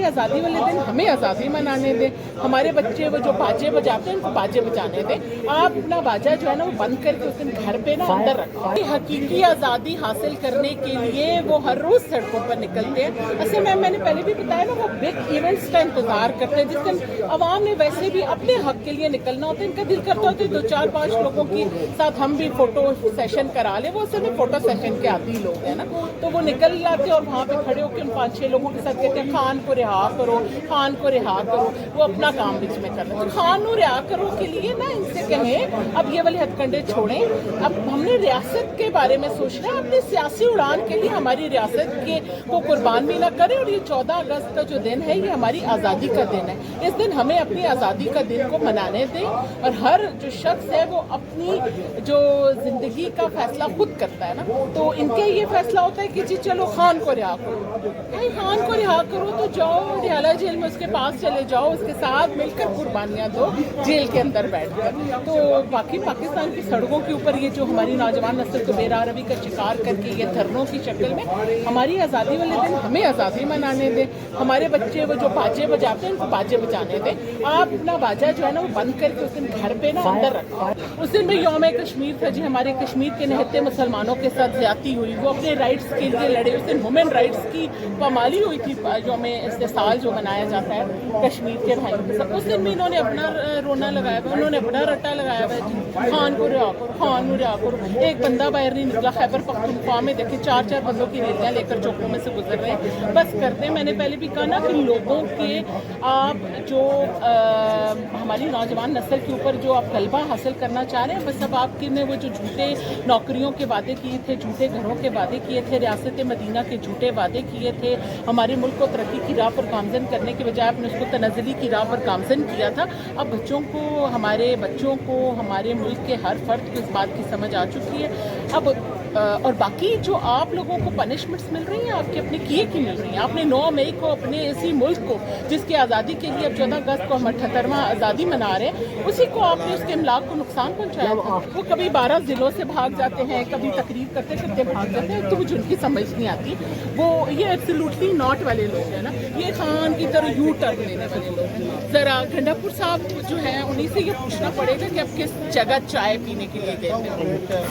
हमारी आज़ादी वाले दिन हमें आज़ादी मनाने दें, हमारे बच्चे वो जो बाजे बजाते हैं उनको बाजे बजाने दें। आप अपना बाजा जो है ना वो बंद करके उस दिन घर पे ना अंदर रखें। हकीकी आज़ादी हासिल करने के लिए वो हर रोज़ सड़कों पर निकलते हैं। ऐसे मैंने पहले भी बताया ना, वो बिग इवेंट्स का इंतज़ार करते हैं जिस दिन अवाम ने वैसे भी अपने हक के लिए निकलना होता है। इनका दिल करता होता है 2-4-5 लोगों के साथ हम भी फोटो सेशन करा ले। वो सिर्फ फोटो सेशन के आदी लोग हैं ना, तो वो निकल जाते हैं और वहाँ पे खड़े होकर उन 5-6 लोगों के साथ कहते हैं खान को रिहा करो, खान को रिहा करो। वो अपना काम बीच में कर रहे हैं। तो खान को रिहा करो के लिए ना इनसे कहें अब ये वाले हथकंडे छोड़ें। अब हमने रियासत के बारे में सोचना है, अपनी सियासी उड़ान के लिए हमारी रियासत के को कुर्बान भी ना करें। और ये 14 अगस्त का जो दिन है ये हमारी आज़ादी का दिन है। इस दिन हमें अपनी आज़ादी का दिन को मनाने दें और हर जो शख्स है वो अपनी जो ज़िंदगी का फैसला खुद करता है ना, तो इनके ये फैसला होता है कि जी चलो खान को रिहा करो। भाई खान को रिहा करो तो जाओ रियाला जेल में उसके पास चले जाओ, उसके साथ मिलकर कुर्बानियाँ दो जेल के अंदर बैठकर। तो बाकी पाकिस्तान की सड़कों के ऊपर ये जो हमारी नौजवान नस्ल को बेरारवी का शिकार करके ये धरनों की शक्ल में हमारी आज़ादी वाले दिन हमें आज़ादी मनाने दें, हमारे बच्चे वो जो बाजे बजाते हैं उनको बाजे बजाने दें। आप अपना बाजा जो है ना वो बंद करके उस दिन घर पे ना अंदर रखें। उस दिन भी यौम कश्मीर था जी, हमारे कश्मीर के निहत्ते मुसलमानों के साथ ज्यादती हुई, वो अपने राइट्स के लिए लड़े। उस दिन वुमेन राइट्स की पामाली हुई थी यौम इस्तिसाल जो मनाया जाता है कश्मीर के भाइयों के साथ। उस दिन भी इन्होंने अपना रोना लगाया हुआ, उन्होंने अपना रट्टा लगाया हुआ जी खान को रिहा करो, खान को रिहा करो। एक बंदा बाहर नहीं निकला। खैबर पख्तूनख्वा में देखे 4-4 बंदों की रेलियाँ लेकर चौकों में से गुजर रहे हैं। बस करते हैं। मैंने पहले भी कहा ना कि लोगों के आप जो हमारी नौजवान नस्ल के ऊपर जो आप गलबा हासिल करना चाह रहे हैं, बस अब आपके ने वो जो झूठे नौकरियों के वादे किए थे, झूठे घरों के वादे किए थे, रियासत मदीना के झूठे वादे किए थे, हमारे मुल्क को तरक्की की राह पर गामजन करने के बजाय आपने उसको तनज़ली की राह पर गामजन किया था। अब बच्चों को, हमारे बच्चों को, हमारे मुल्क के हर फर्द को इस बात की समझ आ चुकी है। अब और बाकी जो आप लोगों को पनिशमेंट्स मिल रही हैं आपके अपने किए की मिल रही हैं। आपने 9 मई को अपने इसी मुल्क को जिसकी आज़ादी के लिए अब 14 अगस्त को हम 78वां आज़ादी मना रहे हैं, उसी को आपने उसके इमलाक को नुकसान पहुंचाया था। वो कभी 12 ज़िलों से भाग जाते हैं, कभी तकरीर करते करते भाग जाते हैं, तो मुझे उनकी समझ नहीं आती। वो ये एब्सोल्युटली नॉट वाले लोग हैं ना, ये खान की तरह यू टर्न लेने वाले लोग हैं। ज़रा गंडापुर साहब जो है उन्हीं से ये पूछना पड़ेगा कि आप किस जगह चाय पीने के लिए गए थे।